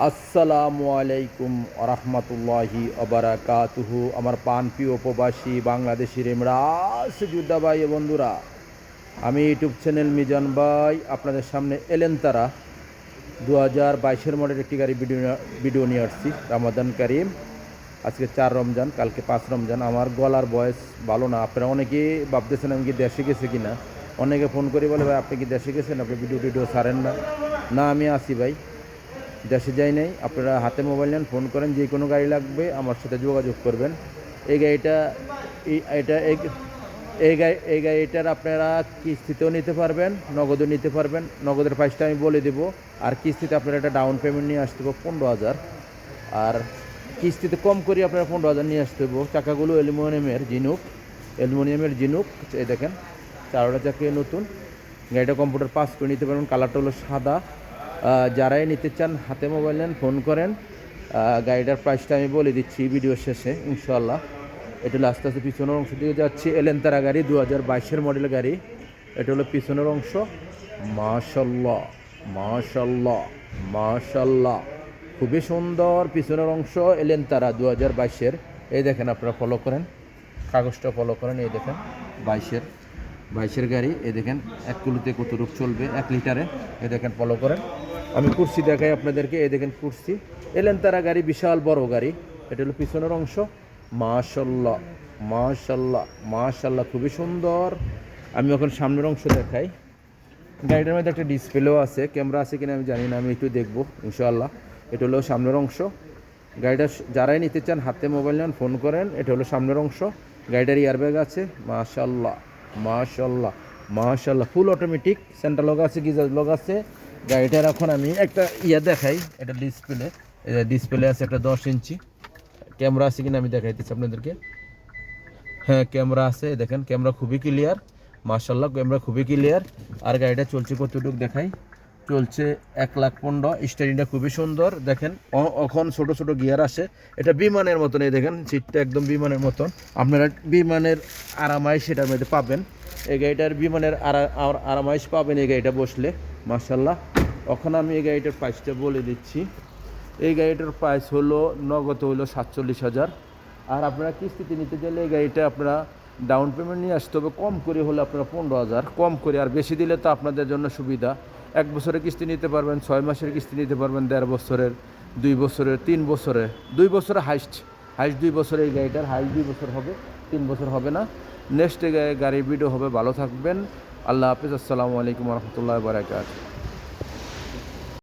আসসালামু আলাইকুম আরহামতুল্লাহি আবরাকাতুহু। আমার প্রিয় প্রবাসী বাংলাদেশি রেমরাস যোদ্ধা ভাই ও বন্ধুরা, আমি ইউটিউব চ্যানেল মিজান ভাই আপনাদের সামনে এলেন তারা 2022 মডেল একটি গাড়ি ভিডিও নিয়ে আসছি। রামাদান কারিম, আজকে 4 রমজান, কালকে 5 রমজান। আমার গলার ভয়েস ভালো না, আপনারা অনেকেই ভাবতেছেন আমি কি দেশে গেছি কিনা। অনেকে ফোন করে বলে ভাই আপনি কি দেশে গেছেন, আপনি ভিডিও ছাড়েন না। না, আমি আসি ভাই, দেশে যাই নাই। আপনারা হাতে মোবাইল নেন, ফোন করেন, যে কোনো গাড়ি লাগবে আমার সাথে যোগাযোগ করবেন। এই গাড়িটা এই গাড়িটার আপনারা কিস্তিতেও নিতে পারবেন, নগদও নিতে পারবেন। নগদের প্রাইসটা আমি বলে দেবো। আর কিস্তিতে আপনারা একটা ডাউন পেমেন্ট নিয়ে আসতে হবে 15,000। আর কিস্তিতে কম করে আপনারা 15,000 নিয়ে আসতে হবে। চাকাগুলো অ্যালুমিনিয়ামের জিনুক, এই দেখেন 4টা চাকা নতুন। গাড়িটা কম্পিউটার পাস করে নিতে পারবেন। কালারটা হলো সাদা। যারাই নিতে চান হাতে মোবাইল নেন, ফোন করেন। গাড়িটার প্রাইসটা আমি বলে দিচ্ছি ভিডিও শেষে ইনশাল্লাহ। এটা হলো আস্তে আস্তে পিছনের অংশ দিয়ে যাচ্ছি। এলেন্তারা গাড়ি, 2022 মডেল গাড়ি। এটা হলো পিছনের অংশ। মাশাল্লাহ মাশাল্লাহ মাশাল্লাহ, খুবই সুন্দর পিছনের অংশ। এলেন্তারা 2022। এই দেখেন, আপনারা ফলো করেন, কাগজটা ফলো করেন। এই দেখেন 22-এর গাড়ি। এই দেখেন 1 কিলোতে কতটুকু চলবে, 1 লিটারে। এই দেখেন ফলো করেন। আমি কুর্সি দেখাই আপনাদেরকে। এই দেখেন কুর্সি। এলেন্তারা গাড়ি, বিশাল বড় গাড়ি। এটা হলো পিছনের অংশ। মাশাল্লাহ মাশাল্লাহ মাশাল্লাহ, খুবই সুন্দর। আমি এখন সামনের অংশ দেখাই। গাড়িটার মধ্যে একটা ডিসপ্লেও আছে, ক্যামেরা আছে কিনা আমি জানি না, আমি একটু দেখবো ইনশাআল্লাহ। এটা হলো সামনের অংশ। গাড়িটা যারাই নিতে চান হাতে মোবাইল নেন, ফোন করেন। এটা হলো সামনের অংশ। গাড়িটার এয়ারব্যাগ আছে। মাশাল্লাহ মাশাল্লাহ মাশাল্লাহ, ফুল অটোমেটিক। সেন্টার লক আছে, গিজার লক আছে। গাড়িটার এখন আমি একটা দেখাই। এটা ডিসপ্লে আছে একটা 10 ইঞ্চি। ক্যামেরা আছে কিনা আমি দেখাইতেছি আপনাদেরকে। হ্যাঁ, ক্যামেরা আছে। দেখেন ক্যামেরা খুবই ক্লিয়ার। মাশাল্লাহ, ক্যামেরা খুবই ক্লিয়ার। আর গাড়িটা চলছে কতটুকু দেখাই। চলছে 1,15,000। স্টারিংটা খুবই সুন্দর। দেখেন এখন ছোট ছোট গিয়ার আসে। এটা বিমানের মতন। এই দেখেন সিটটা একদম বিমানের মতন। আপনারা বিমানের আরামাইশ সেটার মধ্যে পাবেন। এই গাড়িটার বিমানের আরামাইশ পাবেন এই গাড়িটা বসলে। মাশাল্লাহ। এখন আমি এই গাড়িটার প্রাইসটা বলে দিচ্ছি। এই গাড়িটার প্রাইস হলো নগদ হলো 47,000। আর আপনারা কিস্তিতে নিতে চাইলে এই গাড়িটা আপনারা ডাউন পেমেন্ট নিয়ে আসতে হবে। কম করে হলে আপনারা 15,000 কম করে। আর বেশি দিলে তো আপনাদের জন্য সুবিধা। 1 বছরের কিস্তি নিতে পারবেন, 6 মাসের কিস্তি নিতে পারবেন, 1.5 বছরের, 2 বছরের, 3 বছরের। 2 বছরে হাইস্ট 2 বছরে এই গাড়িটার হাইস্ট 2 বছর হবে, 3 বছর হবে না। নেক্সট গাড়ির ভিডিও হবে। ভালো থাকবেন। আল্লাহ হাফিজ। আসসালামু আলাইকুম রহমতুল্লাহ বারাকাতুহু।